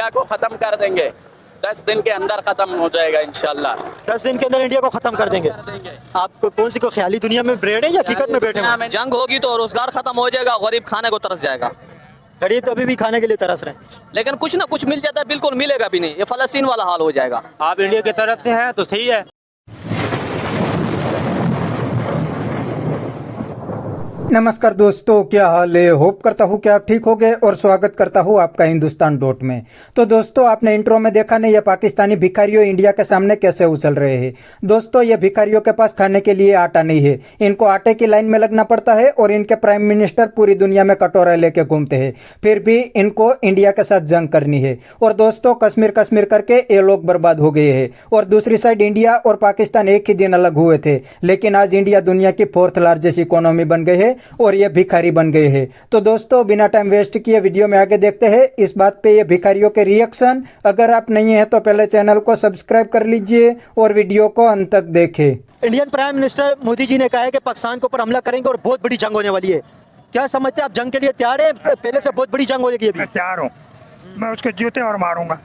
India को खत्म कर देंगे। 10 दिन के अंदर खत्म हो जाएगा इंशाल्लाह। 10 दिन के अंदर इंडिया को खत्म कर देंगे। आपको कौन सी को ख्याली दुनिया में ब्रेड है या हकीकत में बैठे हैं? जंग होगी तो रोजगार खत्म हो जाएगा, गरीब खाने को तरस जाएगा। गरीब तो अभी भी खाने के लिए तरस रहे हैं। लेकिन कुछ ना कुछ मिल जाता है, बिल्कुल मिलेगा भी नहीं। ये फलस्तीन वाला हाल हो जाएगा। आप इंडिया की तरफ से हैं तो सही है। नमस्कार दोस्तों, क्या हाल है? होप करता हूँ कि आप ठीक होंगे और स्वागत करता हूँ आपका हिंदुस्तान डॉट में। तो दोस्तों, आपने इंट्रो में देखा नहीं, ये पाकिस्तानी भिखारियों इंडिया के सामने कैसे उछल रहे हैं। दोस्तों, ये भिखारियों के पास खाने के लिए आटा नहीं है, इनको आटे की लाइन में लगना पड़ता है और इनके प्राइम मिनिस्टर पूरी दुनिया में कटोरा लेके घूमते हैं, फिर भी इनको इंडिया के साथ जंग करनी है। और दोस्तों, कश्मीर कश्मीर करके ये लोग बर्बाद हो गए हैं। और दूसरी साइड इंडिया और पाकिस्तान एक ही दिन अलग हुए थे, लेकिन आज इंडिया दुनिया की 4th लार्जेस्ट इकोनॉमी बन गई है और ये भिखारी बन गए हैं। तो दोस्तों, बिना टाइम वेस्ट किए वीडियो में आगे देखते हैं इस बात पे, ये भिखारियों के रिएक्शन। अगर आप नहीं है तो पहले चैनल को सब्सक्राइब कर लीजिए और वीडियो को अंत तक देखें। Indian prime minister Modi ji ने कहा है कि पाकिस्तान के ऊपर हमला करेंगे और बहुत बड़ी जंग होने वाली है। क्या समझते हैं आप, जंग के लिए तैयार है? पहले से बहुत बड़ी जंग होगी। मैं तैयार हूँ। मैं उसके जूते और मारूंगा,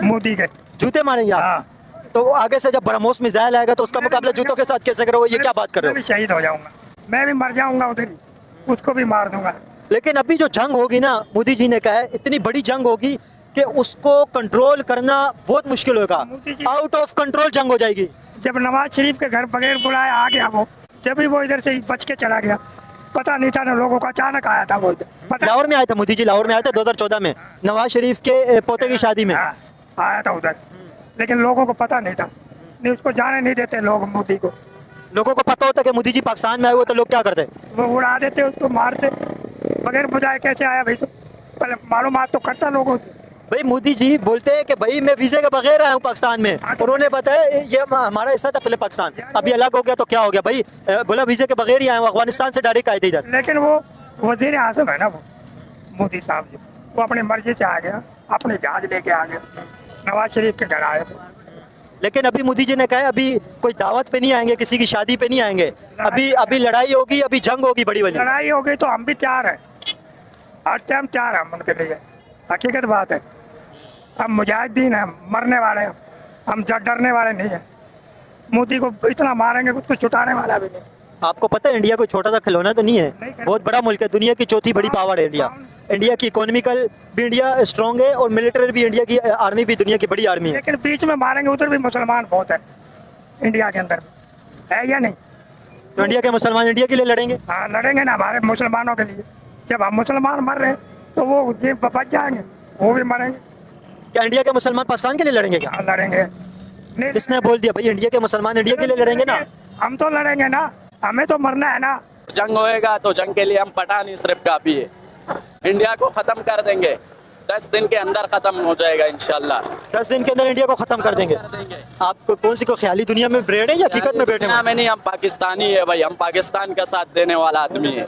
मोदी के जूते मारेंगे आप? हाँ। तो आगे से जब ब्रह्मोस मिसाइल आएगा तो उसका मुकाबला जूतों के साथ कैसे करोगे? ये क्या बात कर रहे मैं हो? भी शहीद हो जाऊंगा, मैं भी मर जाऊंगा उधर ही, उसको भी मार दूंगा। लेकिन अभी जो जंग होगी ना, मोदी जी ने कहा है इतनी बड़ी जंग होगी कि उसको कंट्रोल करना बहुत मुश्किल होगा। आउट ऑफ कंट्रोल जंग हो जाएगी। जब नवाज शरीफ के घर बगैर बुलाए आ गया वो, जब भी वो इधर से बच के चला गया, पता नहीं था ना लोगों को, अचानक आया था वो इधर। लाहौर में आए थे मोदी जी, लाहौर में आए थे 2014 में नवाज शरीफ के पोते की शादी में। हाँ, आया था उधर, लेकिन लोगों को पता नहीं था, नहीं उसको जाने नहीं देते लोग मोदी को। लोगों को पता होता कि मोदी जी पाकिस्तान में आए हुए तो लोग क्या करते? वो उड़ा देते, उसको मारते, बगैर बुझाए कैसे आया भाई? तो पहले मालूमात तो करता लोगों से। भाई मोदी जी बोलते हैं कि भाई मैं वीजे के बगैर आया हूँ पाकिस्तान में, उन्होंने बताया ये हमारा हिस्सा था पहले पाकिस्तान, अभी अलग हो गया तो क्या हो गया भाई? बोला वीजे के बगैर ही आया हूँ, अफगानिस्तान से डायरेक्ट आए थे इधर। लेकिन वो वजीर आजम है ना, वो मोदी साहब जी, वो अपनी मर्जी से आ गया, अपने जहाज लेके आ गया, नवाज शरीफ के घर आए थे। लेकिन अभी मोदी जी ने कहा अभी कोई दावत पे नहीं आएंगे, किसी की शादी पे नहीं आएंगे, अभी लड़ाई होगी, अभी जंग होगी बड़ी वाली। लड़ाई हो गई तो हम भी तैयार हैं, हर टाइम तैयार हैं हम उनके लिए, हकीकत बात है। हम मुजाहिदीन हैं, मरने वाले हैं हम, डरने वाले नहीं हैं। मोदी को इतना मारेंगे उसको छुटाने वाला भी नहीं। आपको पता है इंडिया कोई छोटा सा खिलौना तो नहीं है, बहुत बड़ा मुल्क है, दुनिया की 4थी बड़ी पावर है इंडिया। इंडिया की इकोनॉमिकल भी इंडिया स्ट्रॉन्ग है और मिलिट्री भी इंडिया की, आर्मी भी दुनिया की बड़ी आर्मी है। लेकिन बीच में मारेंगे, उधर भी मुसलमान बहुत है, इंडिया के अंदर है या नहीं? तो इंडिया के मुसलमान इंडिया के लिए लड़ेंगे? हाँ लड़ेंगे ना, हमारे मुसलमानों के लिए। जब हम मुसलमान मर रहे हैं तो वो बच जाएंगे, वो भी मरेंगे। क्या इंडिया के मुसलमान पाकिस्तान के लिए लड़ेंगे? क्या लड़ेंगे? किसने बोल दिया भाई इंडिया के मुसलमान इंडिया के लिए लड़ेंगे? ना हम तो लड़ेंगे ना, हमें तो मरना है ना। जंग होएगा तो जंग के लिए हम पठान सिर्फ काफी है। इंडिया को खत्म कर देंगे, 10 दिन के अंदर खत्म हो जाएगा इंशाल्लाह। 10 दिन के अंदर इंडिया को खत्म कर देंगे। आप कौन सी को ख्याली दुनिया में ब्रेड है या हकीकत में बैठे? में नहीं, हम पाकिस्तानी है भाई, हम पाकिस्तान का साथ देने वाला आदमी है।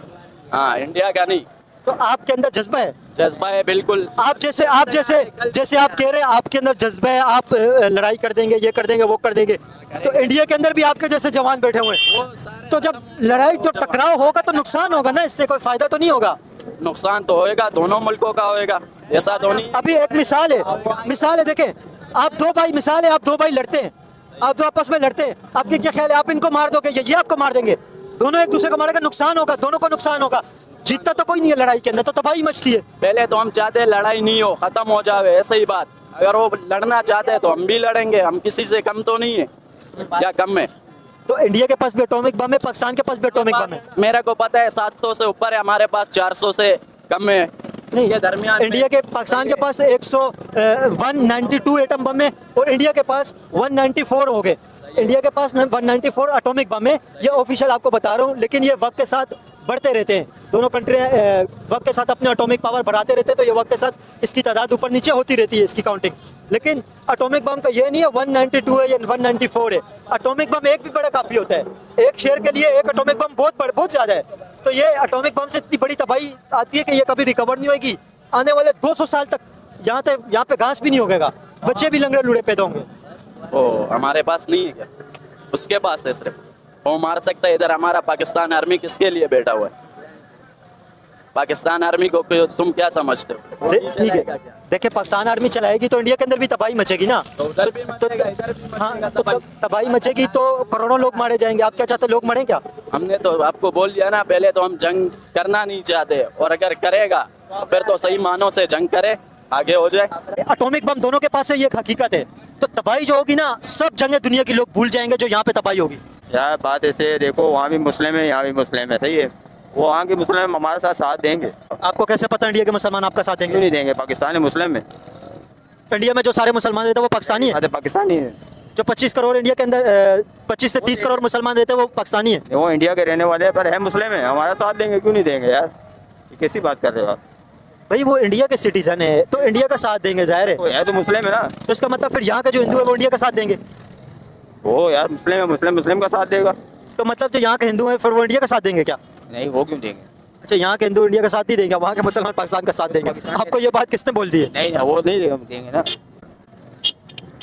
हाँ, इंडिया का नहीं। तो आपके अंदर जज्बा है? जज्बा है बिल्कुल। आप जैसे आप कह रहे हैं आपके अंदर जज्बा है, आप लड़ाई कर देंगे, ये कर देंगे, वो कर देंगे, तो इंडिया के अंदर भी आपके जैसे जवान बैठे हुए हैं। तो जब लड़ाई तो टकराव होगा तो नुकसान होगा ना, इससे कोई फायदा तो नहीं होगा? नुकसान तो होएगा, दोनों मुल्कों का होएगा, ऐसा तो नहीं। अभी एक मिसाल है देखें, आप दो भाई लड़ते हैं, आप दो आपस में लड़ते हैं, आपके क्या ख्याल है? आप इनको मार दोगे, ये आपको मार देंगे, दोनों एक दूसरे को मारेगा, नुकसान होगा, दोनों को नुकसान होगा। जीतता तो कोई नहीं है लड़ाई के अंदर, तो तबाही मचती है। पहले तो हम चाहते हैं लड़ाई नहीं हो, खत्म हो जावे, ऐसे ही बात। अगर वो लड़ना चाहते हैं तो हम भी लड़ेंगे, हम किसी से कम तो नहीं है। क्या कम है? तो इंडिया के पास भी एटॉमिक बम है, पाकिस्तान के पास भी एटॉमिक बम है। मेरे को पता है 700 से ऊपर है, हमारे पास 400 से कम है। नहीं, ये दरमियान इंडिया के पाकिस्तान के पास 192 एटम बम है और इंडिया के पास 194 हो गए। इंडिया के पास 194 एटॉमिक बम है, ये ऑफिशियल आपको बता रहा हूँ। लेकिन ये वक्त के साथ बढ़ते रहते हैं, दोनों कंट्री वक्त के साथ अपने एटॉमिक पावर बढ़ाते रहते हैं, तो ये वक्त के साथ इसकी तादाद ऊपर नीचे होती रहती है, इसकी काउंटिंग। लेकिन एटॉमिक बम का ये नहीं है 192 है या 194 है। एटॉमिक बम एक भी बड़ा काफ़ी होता है, एक शेर के लिए एक एटॉमिक बम बहुत ज़्यादा है। तो ये एटॉमिक बम से इतनी बड़ी तबाही आती है कि ये कभी रिकवर नहीं होगी। आने वाले 200 साल तक यहाँ पे घास भी नहीं होगा, बच्चे भी लंगड़े लूड़े पैदा होंगे। ओ, हमारे पास नहीं है क्या? उसके पास है सिर्फ, वो मार सकता है। इधर हमारा पाकिस्तान आर्मी किसके लिए बैठा हुआ है? पाकिस्तान आर्मी को तुम क्या समझते हो? ठीक है, देखिए पाकिस्तान आर्मी चलाएगी तो इंडिया के अंदर भी तबाही मचेगी ना, तो उधर भी मचेगा, इधर भी मचेगा हाँ, तो तबाही। तबाही मचेगी तो करोड़ों लोग मारे जाएंगे। आप क्या चाहते हैं, लोग मरे क्या? हमने तो आपको बोल दिया ना पहले, तो हम जंग करना नहीं चाहते, और अगर करेगा तो फिर तो सही मानों से जंग करे, आगे हो जाए। एटॉमिक बम दोनों के पास है, ये एक हकीकत है। तो तबाही जो होगी ना, सब जगह दुनिया के लोग भूल जाएंगे जो यहाँ पे तबाही होगी। यार बात ऐसे है, देखो वहाँ भी मुस्लिम है, यहाँ भी मुस्लिम है, सही है। वो वहाँ के मुस्लिम हमारे साथ देंगे। आपको कैसे पता इंडिया के मुसलमान आपका साथ क्यों देंगे? नहीं देंगे? पाकिस्तान है, मुस्लिम है, इंडिया में जो सारे मुसलमान रहते हैं वो पाकिस्तानी है। आधे पाकिस्तानी है। जो 25 करोड़ इंडिया के अंदर 25 से 30 करोड़ मुसलमान रहते हैं वो पाकिस्तानी है। वो इंडिया के रहने वाले हैं, पर है मुस्लिम है, हमारा साथ देंगे, क्यों नहीं देंगे यार? ये कैसी बात कर रहे हो आप? भाई वो इंडिया के सिटीजन है तो इंडिया का साथ देंगे, जाहिर है। वो है तो मुस्लिम है ना। तो इसका मतलब फिर यहाँ का जो हिंदू है वो इंडिया का साथ देंगे। वो यार मुस्लिम है, मुस्लिम का साथ देगा। तो मतलब जो यहाँ के हिंदू है फिर वो इंडिया का साथ देंगे क्या? नहीं, वो क्यों देंगे? अच्छा, यहाँ के हिंदू इंडिया का साथ नहीं देंगे, वहाँ के मुसलमान पाकिस्तान का साथ देंगे। आपको ये बात किसने बोल दी है? नहीं, वो नहीं देंगे ना।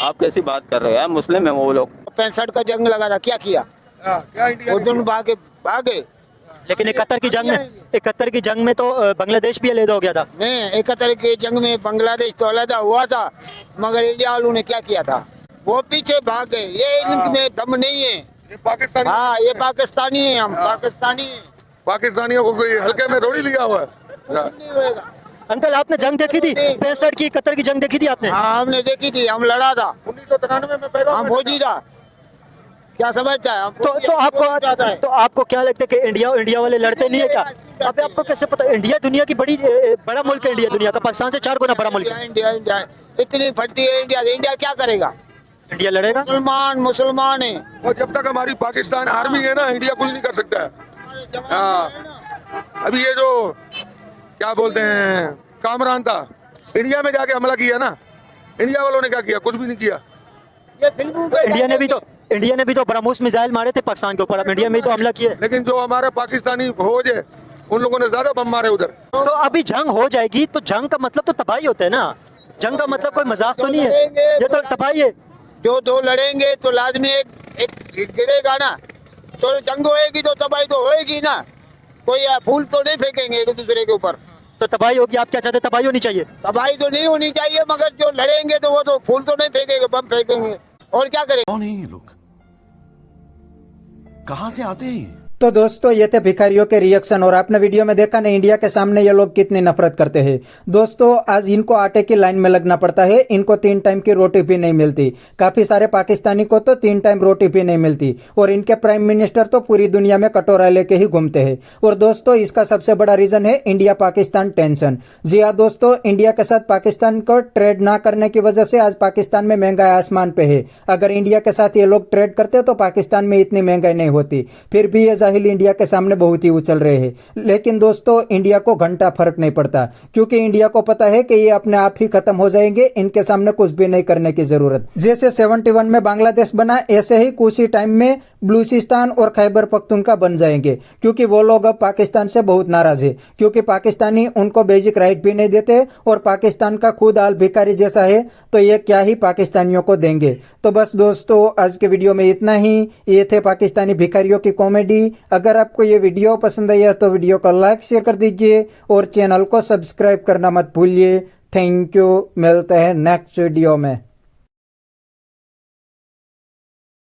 आप कैसी बात कर रहे हो यार? मुस्लिम है वो लोग। 65 का जंग लगा था, क्या किया? उर्दू भागे। लेकिन 71 की जंग में तो बांग्लादेश भी अलग हो गया था। नहीं, 71 के जंग में बांग्लादेश तो अलग हुआ था, मगर इंडिया वालों ने क्या किया था? वो पीछे भाग गए। ये इनमें दम नहीं है। पाकिस्तानी, हाँ, ये पाकिस्तानी है, हम पाकिस्तानी हैं। पाकिस्तानियों को कोई हल्के में थोड़ी लिया हुआ है। कुछ नहीं होएगा। अंकल आपने जंग देखी थी? 65 की 71 की जंग देखी थी आपने? हाँ, हमने देखी थी, हम लड़ा था, 1993 में पैदा हम फौजी था। क्या समझता है? हम तो फौजी, हम फौजी जाता है। आपको क्या लगता है कि इंडिया वाले लड़ते नहीं है क्या? अबे आपको कैसे पता? इंडिया दुनिया की बड़ा मुल्क है, इंडिया दुनिया का पाकिस्तान से 4 गुना बड़ा मुल्क है। इंडिया इतनी फटती है इंडिया, इंडिया क्या करेगा? इंडिया लड़ेगा? मुसलमान है। और जब तक हमारी पाकिस्तान आर्मी है ना, इंडिया कुछ नहीं कर सकता है। हाँ, अभी ये जो क्या बोलते हैं कामरान था, इंडिया में जाके हमला किया ना, इंडिया वालों ने क्या किया? कुछ भी नहीं किया। ये फिल्मों के इंडिया ने भी तो ब्रह्मोस मिसाइल मारे थे पाकिस्तान के ऊपर, अब इंडिया में भी तो हमला किया। लेकिन जो हमारे पाकिस्तानी फौज है, उन लोगों ने ज्यादा बम मारे उधर। तो अभी जंग हो जाएगी तो जंग का मतलब तो तबाही होता है ना। जंग का मतलब कोई मजाक तो नहीं है, ये तो तबाही है। जो दो लड़ेंगे तो लाजमी एक गिरेगा ना, तो जंग होएगी तो तबाही तो होएगी ना। कोई फूल तो नहीं फेंकेंगे एक दूसरे के ऊपर, तो तबाही होगी। आप क्या चाहते हैं, तबाही होनी चाहिए? तबाही तो नहीं होनी चाहिए, मगर जो लड़ेंगे तो वो तो फूल तो नहीं फेंकेंगे, बम फेंकेंगे, और क्या करेंगे? कौन है ये लोग? कहां से आते हैं? तो दोस्तों ये थे भिखारियों के रिएक्शन, और आपने वीडियो में देखा ना इंडिया के सामने ये लोग कितनी नफरत करते हैं। दोस्तों आज इनको आटे की लाइन में लगना पड़ता है, इनको 3 टाइम की रोटी भी नहीं मिलती। काफी सारे पाकिस्तानी को तो 3 टाइम रोटी भी नहीं मिलती, और इनके प्राइम मिनिस्टर तो पूरी दुनिया में कटोरा लेके ही घूमते हैं। और दोस्तों इसका सबसे बड़ा रीजन है इंडिया पाकिस्तान टेंशन। जी हाँ दोस्तों, इंडिया के साथ पाकिस्तान को ट्रेड ना करने की वजह से आज पाकिस्तान में महंगाई आसमान पे है। अगर इंडिया के साथ ये लोग ट्रेड करते तो पाकिस्तान में इतनी महंगाई नहीं होती। फिर भी ये इंडिया के सामने बहुत ही उछल रहे हैं। लेकिन दोस्तों इंडिया को घंटा फर्क नहीं पड़ता, क्योंकि इंडिया को पता है कि ये अपने आप ही खत्म हो जाएंगे, इनके सामने कुछ भी नहीं करने की जरूरत। जैसे 71 में बांग्लादेश बना, ऐसे ही कुछ ही टाइम में बलूचिस्तान और खैबर पख्तूनख्वा बन जाएंगे, क्योंकि वो लोग अब पाकिस्तान से बहुत नाराज है, क्योंकि पाकिस्तानी उनको बेसिक राइट भी नहीं देते, और पाकिस्तान का खुद हाल भिखारी जैसा है, तो ये क्या ही पाकिस्तानियों को देंगे। तो बस दोस्तों आज के वीडियो में इतना ही। ये थे पाकिस्तानी भिखारियों की कॉमेडी। अगर आपको ये वीडियो पसंद आया तो वीडियो को लाइक शेयर कर दीजिए, और चैनल को सब्सक्राइब करना मत भूलिए। थैंक यू, मिलते हैं नेक्स्ट वीडियो में।